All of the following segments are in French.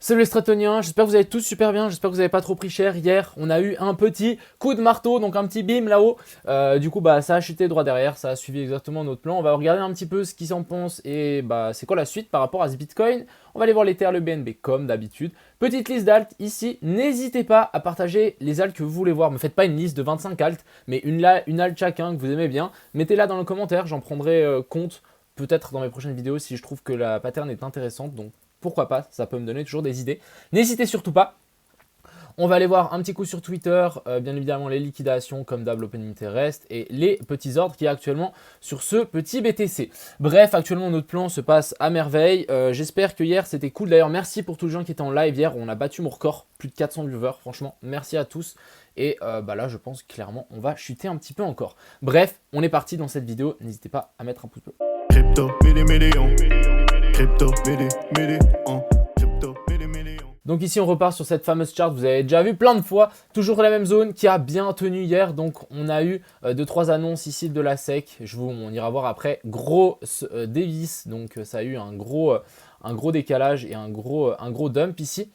Salut les Stratoniens, j'espère que vous allez tous super bien, j'espère que vous n'avez pas trop pris cher. Hier, on a eu un petit coup de marteau, donc un petit bim là-haut. Du coup, ça a chuté droit derrière, ça a suivi exactement notre plan. On va regarder un petit peu ce qu'ils s'en pensent et c'est quoi la suite par rapport à ce Bitcoin. On va aller voir l'Ether, le BNB comme d'habitude. Petite liste d'alt ici, n'hésitez pas à partager les alts que vous voulez voir. Ne me faites pas une liste de 25 alts, mais une alt chacun que vous aimez bien. Mettez-la dans le commentaire, j'en prendrai compte peut-être dans mes prochaines vidéos si je trouve que la pattern est intéressante. Donc pourquoi pas, ça peut me donner toujours des idées. N'hésitez surtout pas. On va aller voir un petit coup sur Twitter, bien évidemment les liquidations comme d'hab, l'open interest et les petits ordres qui est actuellement sur ce petit BTC. Bref, actuellement notre plan se passe à merveille. J'espère que hier c'était cool. D'ailleurs, merci pour tous les gens qui étaient en live hier. On a battu mon record, plus de 400 viewers. Franchement, merci à tous. Et là, je pense clairement on va chuter un petit peu encore. Bref, on est parti dans cette vidéo. N'hésitez pas à mettre un pouce bleu. Crypto, million. Crypto, million. Donc ici on repart sur cette fameuse chart, vous avez déjà vu plein de fois, toujours la même zone qui a bien tenu hier. Donc on a eu 2-3 annonces ici de la SEC, on ira voir après, gros dévice, donc ça a eu un gros décalage et un gros dump ici.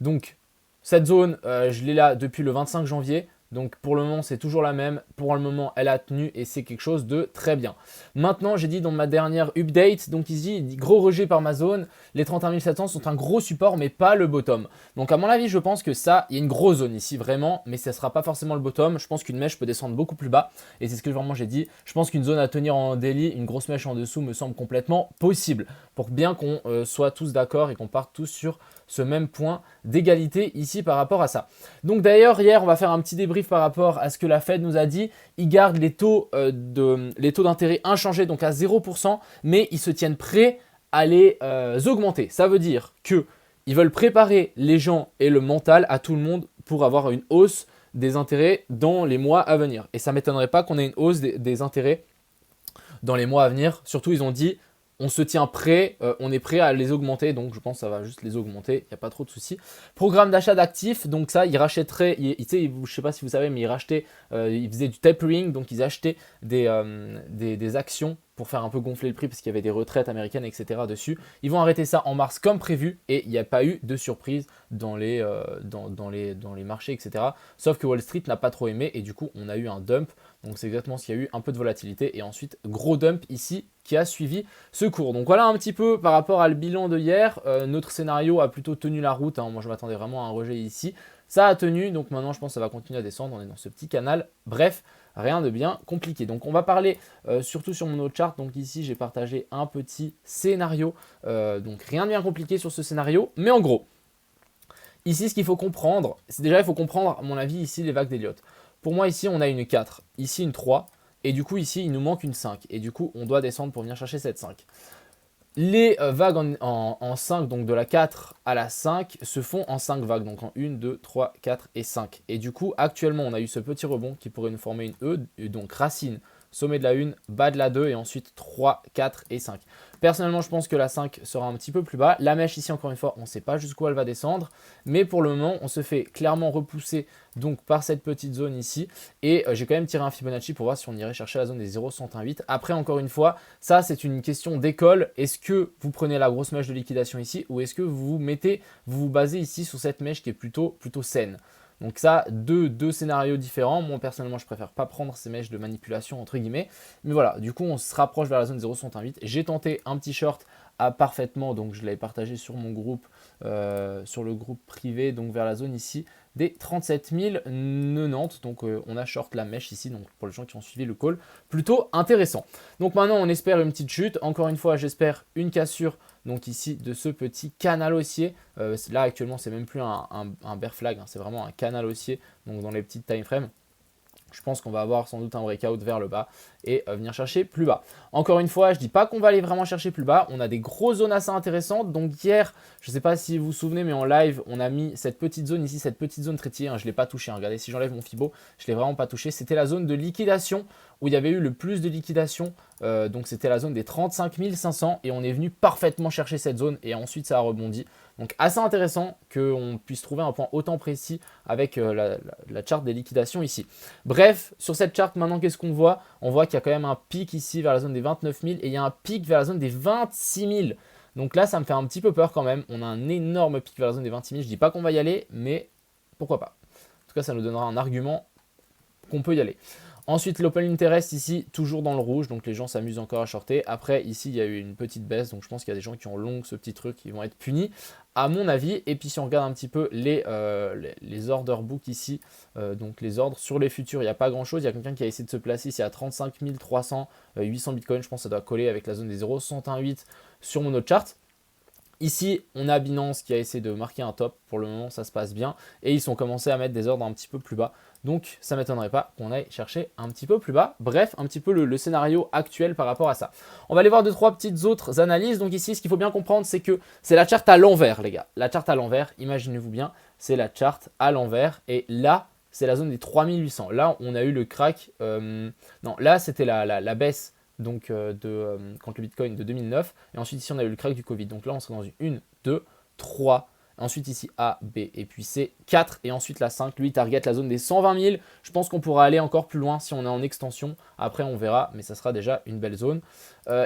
Donc cette zone, je l'ai là depuis le 25 janvier. Donc pour le moment c'est toujours la même, pour le moment elle a tenu et c'est quelque chose de très bien. Maintenant j'ai dit dans ma dernière update, donc ici gros rejet par ma zone, les 31 700 sont un gros support mais pas le bottom. Donc à mon avis je pense que ça, il y a une grosse zone ici vraiment, mais ça ne sera pas forcément le bottom. Je pense qu'une mèche peut descendre beaucoup plus bas et c'est ce que vraiment j'ai dit. Je pense qu'une zone à tenir en daily, une grosse mèche en dessous me semble complètement possible pour bien qu'on soit tous d'accord et qu'on parte tous sur ce même point d'égalité ici par rapport à ça. Donc d'ailleurs hier on va faire un petit débrief par rapport à ce que la Fed nous a dit. Ils gardent les taux d'intérêt inchangés, donc à 0%, mais ils se tiennent prêts à les augmenter. Ça veut dire qu'ils veulent préparer les gens et le mental à tout le monde pour avoir une hausse des intérêts dans les mois à venir. Et ça ne m'étonnerait pas qu'on ait une hausse des intérêts dans les mois à venir. Surtout ils ont dit on se tient prêt, on est prêt à les augmenter, donc je pense que ça va juste les augmenter, il n'y a pas trop de soucis. Programme d'achat d'actifs, donc ça, ils rachèteraient, je ne sais pas si vous savez, mais ils faisaient du tapering, donc ils achetaient des actions pour faire un peu gonfler le prix parce qu'il y avait des retraites américaines, etc. dessus. Ils vont arrêter ça en mars comme prévu et il n'y a pas eu de surprise dans les marchés, etc. Sauf que Wall Street n'a pas trop aimé et du coup, on a eu un dump. Donc c'est exactement ce qu'il y a eu, un peu de volatilité et ensuite gros dump ici qui a suivi ce cours. Donc voilà un petit peu par rapport à le bilan de hier. Notre scénario a plutôt tenu la route. Moi je m'attendais vraiment à un rejet ici. Ça a tenu, donc maintenant je pense que ça va continuer à descendre. On est dans ce petit canal. Bref, rien de bien compliqué. Donc on va parler surtout sur mon autre chart. Donc ici j'ai partagé un petit scénario. Donc rien de bien compliqué sur ce scénario. Mais en gros, ici ce qu'il faut comprendre, c'est déjà il faut comprendre à mon avis ici les vagues d'Elliott. Pour moi ici on a une 4, ici une 3. Et du coup ici il nous manque une 5. Et du coup on doit descendre pour venir chercher cette 5. Les vagues en 5, donc de la 4 à la 5, se font en 5 vagues, donc en 1, 2, 3, 4 et 5. Et du coup, actuellement, on a eu ce petit rebond qui pourrait nous former une E, donc racine, sommet de la 1, bas de la 2 et ensuite 3, 4 et 5. Personnellement, je pense que la 5 sera un petit peu plus bas. La mèche ici, encore une fois, on ne sait pas jusqu'où elle va descendre. Mais pour le moment, on se fait clairement repousser donc, par cette petite zone ici. Et j'ai quand même tiré un Fibonacci pour voir si on irait chercher la zone des 0,118. Après, encore une fois, ça, c'est une question d'école. Est-ce que vous prenez la grosse mèche de liquidation ici ou est-ce que vous vous basez ici sur cette mèche qui est plutôt saine? Donc ça, deux scénarios différents. Moi, personnellement, je préfère pas prendre ces mèches de manipulation, entre guillemets. Mais voilà, du coup, on se rapproche vers la zone 0,118. J'ai tenté un petit short à parfaitement, donc je l'avais partagé sur mon groupe, sur le groupe privé, donc vers la zone ici des 37 090. Donc on a short la mèche ici, donc pour les gens qui ont suivi le call, plutôt intéressant. Donc maintenant, on espère une petite chute. Encore une fois, j'espère une cassure donc ici de ce petit canal haussier. Là actuellement c'est même plus un bear flag, c'est vraiment un canal haussier, donc dans les petites time frames. Je pense qu'on va avoir sans doute un breakout vers le bas et venir chercher plus bas. Encore une fois, je ne dis pas qu'on va aller vraiment chercher plus bas. On a des grosses zones assez intéressantes. Donc hier, je ne sais pas si vous vous souvenez, mais en live, on a mis cette petite zone ici, cette petite zone traitier. Je ne l'ai pas touché. Regardez, si j'enlève mon Fibo, je ne l'ai vraiment pas touché. C'était la zone de liquidation où il y avait eu le plus de liquidation. Donc c'était la zone des 35 500 et on est venu parfaitement chercher cette zone et ensuite ça a rebondi. Donc assez intéressant qu'on puisse trouver un point autant précis avec la charte des liquidations ici. Bref, sur cette charte maintenant, qu'est-ce qu'on voit? On voit qu'il y a quand même un pic ici vers la zone des 29 000 et il y a un pic vers la zone des 26 000. Donc là, ça me fait un petit peu peur quand même. On a un énorme pic vers la zone des 26 000. Je dis pas qu'on va y aller, mais pourquoi pas. En tout cas, ça nous donnera un argument qu'on peut y aller. Ensuite, l'Open Interest ici, toujours dans le rouge, donc les gens s'amusent encore à shorter. Après, ici, il y a eu une petite baisse, donc je pense qu'il y a des gens qui ont long ce petit truc, qui vont être punis, à mon avis. Et puis, si on regarde un petit peu les order books ici, donc les ordres sur les futurs, il n'y a pas grand-chose. Il y a quelqu'un qui a essayé de se placer ici à 35 300, 800 bitcoins. Je pense que ça doit coller avec la zone des 0,618 sur mon autre chart. Ici, on a Binance qui a essayé de marquer un top. Pour le moment, ça se passe bien. Et ils sont commencés à mettre des ordres un petit peu plus bas. Donc, ça ne m'étonnerait pas qu'on aille chercher un petit peu plus bas. Bref, un petit peu le scénario actuel par rapport à ça. On va aller voir 2-3 petites autres analyses. Donc ici, ce qu'il faut bien comprendre, c'est que c'est la charte à l'envers, les gars. La charte à l'envers, imaginez-vous bien, c'est la charte à l'envers. Et là, c'est la zone des 3800. Là, on a eu le crack. Non, là, c'était la baisse. Donc contre le Bitcoin de 2009. Et ensuite ici on a eu le crack du Covid. Donc là on serait dans une 1, 2, 3. Ensuite ici A, B et puis C, 4. Et ensuite la 5, lui target la zone des 120 000. Je pense qu'on pourra aller encore plus loin si on est en extension. Après on verra, mais ça sera déjà une belle zone.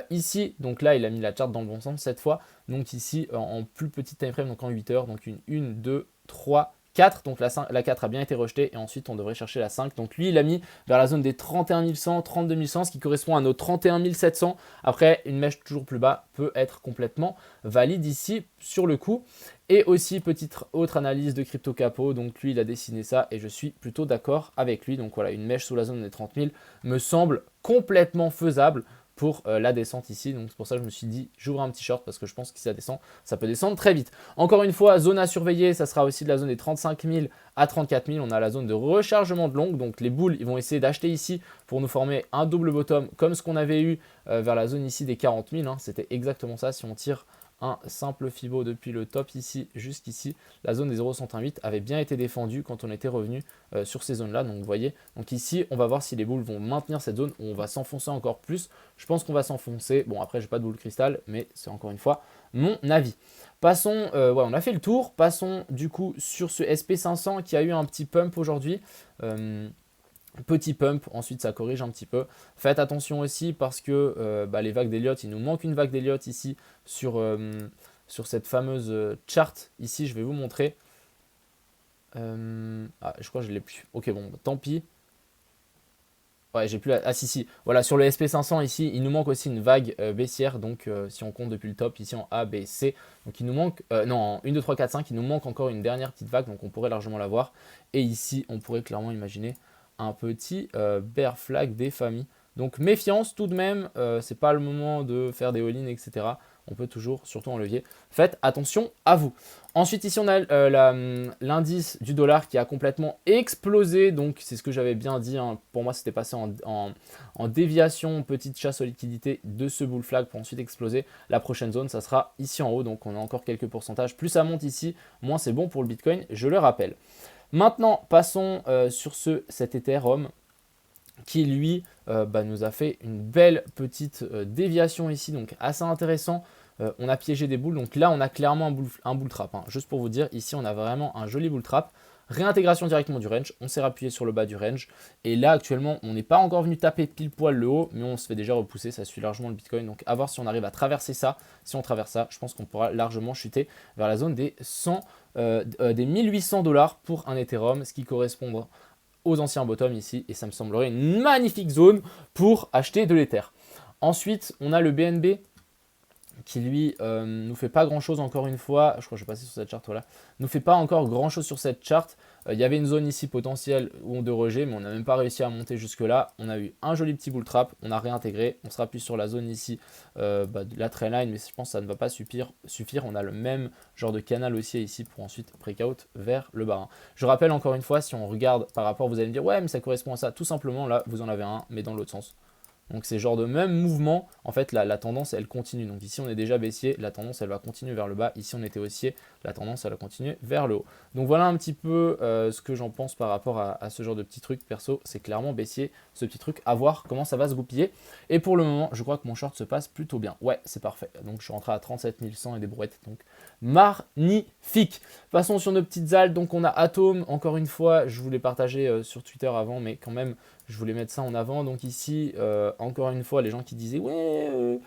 Ici, donc là il a mis la charte dans le bon sens cette fois. Donc ici en plus petite time frame, donc en 8 heures. Donc une 1, 2, 3, 4, donc la 4 a bien été rejetée et ensuite on devrait chercher la 5. Donc lui il a mis vers la zone des 31 100, 32 100, ce qui correspond à nos 31 700. Après une mèche toujours plus bas peut être complètement valide ici sur le coup. Et aussi petite autre analyse de Crypto Capo, donc lui il a dessiné ça et je suis plutôt d'accord avec lui. Donc voilà, une mèche sous la zone des 30 000 me semble complètement faisable pour la descente ici. Donc c'est pour ça que je me suis dit j'ouvre un petit short parce que je pense que si ça descend, ça peut descendre très vite. Encore une fois, zone à surveiller, ça sera aussi de la zone des 35 000 à 34 000. On a la zone de rechargement de longue. Donc les bulles, ils vont essayer d'acheter ici pour nous former un double bottom comme ce qu'on avait eu vers la zone ici des 40 000. Hein. C'était exactement ça. Si on tire un simple Fibo depuis le top ici jusqu'ici, la zone des 0,108 avait bien été défendue quand on était revenu sur ces zones là. Donc vous voyez, donc ici on va voir si les boules vont maintenir cette zone ou on va s'enfoncer encore plus. Je pense qu'on va s'enfoncer. Bon après j'ai pas de boule cristal, mais c'est encore une fois mon avis. Passons, ouais, on a fait le tour. Passons du coup sur ce SP500 qui a eu un petit pump aujourd'hui. Petit pump, ensuite ça corrige un petit peu. Faites attention aussi parce que les vagues d'Elliott, il nous manque une vague d'Elliott ici sur cette fameuse chart. Ici, je vais vous montrer. Je crois que je l'ai plus. Ok, bon, tant pis. Ouais, j'ai plus la... Ah si, voilà, sur le SP500 ici, il nous manque aussi une vague baissière. Donc si on compte depuis le top, ici en A, B, C. Donc il nous manque, non, en 1, 2, 3, 4, 5, il nous manque encore une dernière petite vague. Donc on pourrait largement la voir. Et ici, on pourrait clairement imaginer un petit bear flag des familles. Donc méfiance tout de même, c'est pas le moment de faire des all-in, etc. On peut toujours, surtout en levier. Faites attention à vous. Ensuite ici on a l'indice du dollar qui a complètement explosé. Donc c'est ce que j'avais bien dit. Hein. Pour moi c'était passé en déviation, petite chasse aux liquidités de ce bull flag pour ensuite exploser. La prochaine zone ça sera ici en haut. Donc on a encore quelques pourcentages. Plus ça monte ici, moins c'est bon pour le Bitcoin, je le rappelle. Maintenant, passons sur cet Ethereum qui, lui, nous a fait une belle petite déviation ici, donc assez intéressant. On a piégé des boules, donc là, on a clairement un bull trap. Hein. Juste pour vous dire, ici, on a vraiment un joli bull trap. Réintégration directement du range, on s'est rappuyé sur le bas du range. Et là, actuellement, on n'est pas encore venu taper pile poil le haut, mais on se fait déjà repousser, ça suit largement le Bitcoin. Donc, à voir si on arrive à traverser ça. Si on traverse ça, je pense qu'on pourra largement chuter vers la zone des 1800 $ pour un Ethereum, ce qui correspond aux anciens bottoms ici. Et ça me semblerait une magnifique zone pour acheter de l'Ether. Ensuite, on a le BNB qui lui nous fait pas grand chose encore une fois. Je crois que je vais passer sur cette charte là. Nous fait pas encore grand chose sur cette charte. Il y avait une zone ici potentielle de rejet, mais on n'a même pas réussi à monter jusque là. On a eu un joli petit bull trap, on a réintégré, on se rappuie sur la zone ici de la trailline, mais je pense que ça ne va pas suffire. On a le même genre de canal haussier ici pour ensuite breakout vers le bas. Je rappelle encore une fois, si on regarde par rapport, vous allez me dire ouais mais ça correspond à ça. Tout simplement là vous en avez un, mais dans l'autre sens. Donc c'est genre de même mouvement, en fait la tendance elle continue. Donc ici on est déjà baissier, la tendance elle va continuer vers le bas. Ici on était haussier, la tendance elle va continuer vers le haut. Donc voilà un petit peu ce que j'en pense par rapport à ce genre de petit truc. Perso c'est clairement baissier ce petit truc, à voir comment ça va se goupiller. Et pour le moment je crois que mon short se passe plutôt bien. Ouais c'est parfait, donc je suis rentré à 37 100 et des brouettes, donc magnifique. Passons sur nos petites alts, donc on a Atom, encore une fois je vous l'ai partagé sur Twitter avant, mais quand même je voulais mettre ça en avant. Donc ici, encore une fois, les gens qui disaient « Ouais,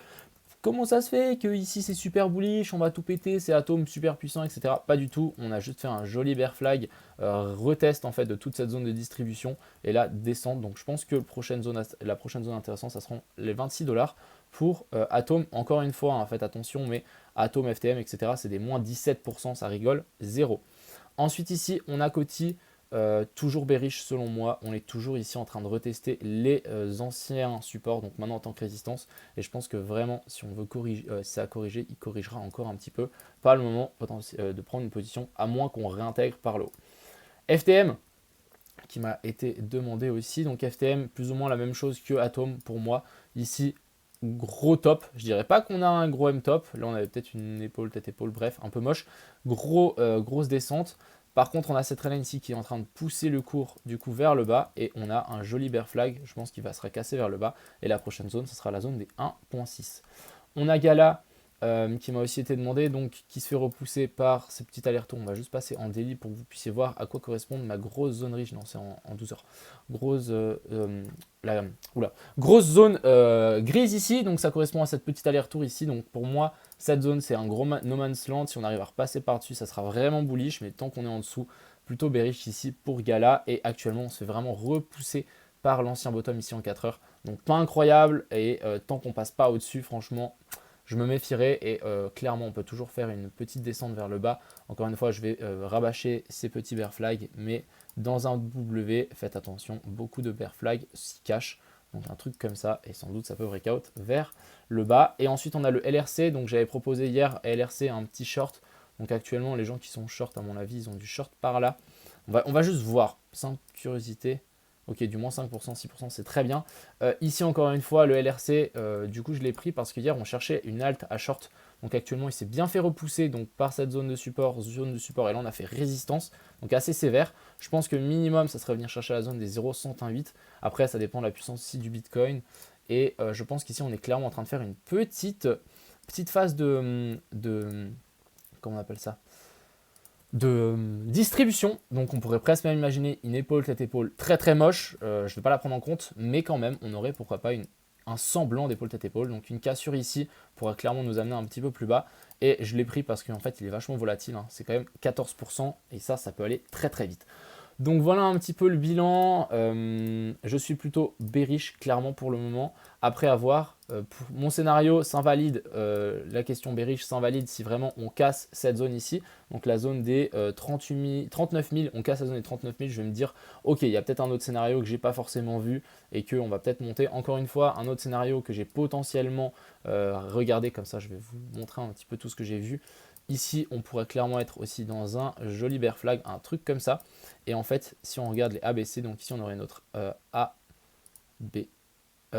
comment ça se fait que ici c'est super bullish, on va tout péter, c'est Atom super puissant, etc. Pas du tout, on a juste fait un joli bear flag, retest en fait de toute cette zone de distribution et là descente. Donc je pense que la prochaine zone intéressante, ça seront les 26 $ pour Atom. Encore une fois, hein, faites attention, mais Atom, FTM, etc. c'est des moins 17%, ça rigole, zéro. Ensuite ici, on a Coty. Toujours bearish selon moi, on est toujours ici en train de retester les anciens supports, donc maintenant en tant que résistance, et je pense que vraiment si on veut corriger, si ça a corrigé, il corrigera encore un petit peu, pas le moment de prendre une position à moins qu'on réintègre par le haut. FTM qui m'a été demandé aussi, donc FTM plus ou moins la même chose que Atom pour moi, ici gros top, je dirais pas qu'on a un gros M top, là on avait peut-être une épaule, tête épaule, bref un peu moche, grosse descente. Par contre, on a cette line ici qui est en train de pousser le cours du coup vers le bas et on a un joli bear flag, je pense qu'il va se casser vers le bas et la prochaine zone, ce sera la zone des 1.6. On a Gala qui m'a aussi été demandé, donc qui se fait repousser par ces petits allers-retours. On va juste passer en daily pour que vous puissiez voir à quoi correspond ma grosse zone riche. Non, c'est en 12 heures. Grosse zone grise ici, donc ça correspond à cette petite aller-retour ici. Donc pour moi, cette zone, c'est un gros no man's land. Si on arrive à repasser par-dessus, ça sera vraiment bullish, mais tant qu'on est en dessous, plutôt bearish ici pour Gala. Et actuellement, on se fait vraiment repousser par l'ancien bottom ici en 4 heures. Donc pas incroyable, et tant qu'on passe pas au-dessus, franchement, je me méfierai et clairement on peut toujours faire une petite descente vers le bas. Encore une fois, je vais rabâcher ces petits bear flags, mais dans un W, faites attention, beaucoup de bear flags s'y cachent. Donc un truc comme ça, et sans doute ça peut breakout vers le bas. Et ensuite on a le LRC, donc j'avais proposé hier à LRC un petit short. Donc actuellement les gens qui sont short à mon avis, ils ont du short par là. On va juste voir, simple curiosité. Ok, du moins 5%, 6%, c'est très bien. Ici, encore une fois, le LRC, du coup, je l'ai pris parce qu'hier, on cherchait une alt à short. Donc actuellement, il s'est bien fait repousser donc, par cette zone de support. Et là, on a fait résistance, donc assez sévère. Je pense que minimum, ça serait venir chercher la zone des 0,118. Après, ça dépend de la puissance aussi du Bitcoin. Et je pense qu'ici, on est clairement en train de faire une petite phase de comment on appelle ça, de distribution. Donc on pourrait presque même imaginer une épaule, tête épaule très très moche, je ne vais pas la prendre en compte, mais quand même on aurait pourquoi pas un semblant d'épaule tête épaule. Donc une cassure ici pourrait clairement nous amener un petit peu plus bas, et je l'ai pris parce qu'en fait il est vachement volatile, hein. C'est quand même 14% et ça peut aller très très vite. Donc voilà un petit peu le bilan. Je suis plutôt bearish clairement pour le moment. Après avoir, pour mon scénario s'invalide, la question bearish s'invalide si vraiment on casse cette zone ici. Donc la zone des 39 000, on casse la zone des 39 000, je vais me dire ok, il y a peut-être un autre scénario que j'ai pas forcément vu et qu'on va peut-être monter. Encore une fois, un autre scénario que j'ai potentiellement regardé, comme ça je vais vous montrer un petit peu tout ce que j'ai vu. Ici, on pourrait clairement être aussi dans un joli bear flag, un truc comme ça. Et en fait, si on regarde les ABC, donc ici on aurait notre A, B.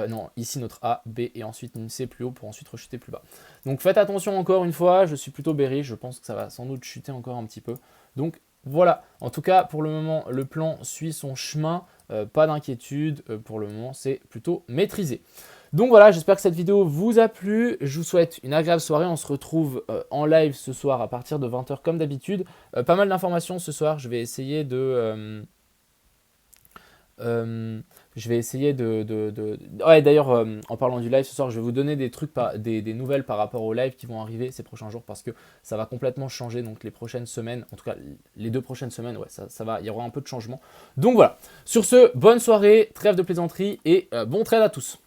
Non, ici notre A, B et ensuite une C plus haut pour ensuite rechuter plus bas. Donc faites attention encore une fois, je suis plutôt bearish, je pense que ça va sans doute chuter encore un petit peu. Donc voilà, en tout cas pour le moment, le plan suit son chemin, pas d'inquiétude, pour le moment c'est plutôt maîtrisé. Donc voilà, j'espère que cette vidéo vous a plu. Je vous souhaite une agréable soirée. On se retrouve en live ce soir à partir de 20 h comme d'habitude. Pas mal d'informations ce soir. Je vais essayer de... Ouais, d'ailleurs, en parlant du live ce soir, je vais vous donner des trucs, des nouvelles par rapport au live qui vont arriver ces prochains jours parce que ça va complètement changer. Donc les prochaines semaines, en tout cas les 2 prochaines semaines, ouais, ça va, il y aura un peu de changement. Donc voilà. Sur ce, bonne soirée, trêve de plaisanterie et bon trade à tous.